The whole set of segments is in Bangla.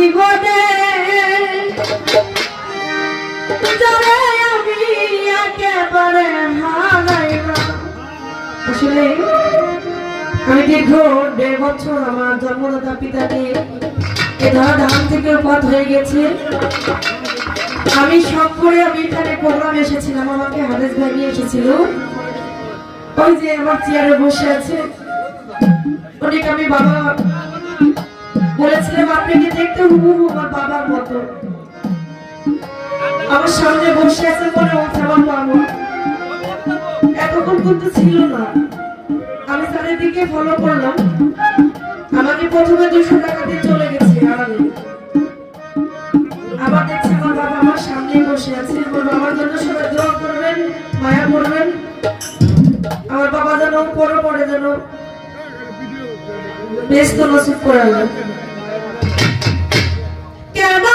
জীবনে যারে আমি একেবারে হারাইলাম। আসলে আমি দীর্ঘ 1.5 বছর আমার জন্মদাতা পিতাকে এ ধাম থেকে পথ হয়ে গেছে। আমি সব করে আমি এখানে প্রোগ্রাম এসেছিলাম, আমাকে হাদেস ভাই নিয়ে এসেছিল। ওই যে আমার চেয়ারে বসে আছে অনেক, আমি বাবা বলেছিলাম আপনাকে দেখতে হুবহু আমার বাবার মতো। আমার সামনে বসে আছে মনে হচ্ছে আমার বাবা। এতক্ষণ কিন্তু ছিল না, আমি তাদের দিকে ফলো করলাম। আমাকে প্রথমে 200 টাকা দিয়ে চলে গেছে আড়ালে। আবার দেখছি আমার বাবা আমার সামনে বসে আছে। আমার বাবার জন্য সবাই দোয়া করবেন, মায়া করবেন। আমার বাবা যেন পরে যেন ব্যস্ত নসিব করে আল্লাহ। কেন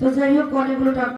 তো যাই হোক অনেকগুলো টাকা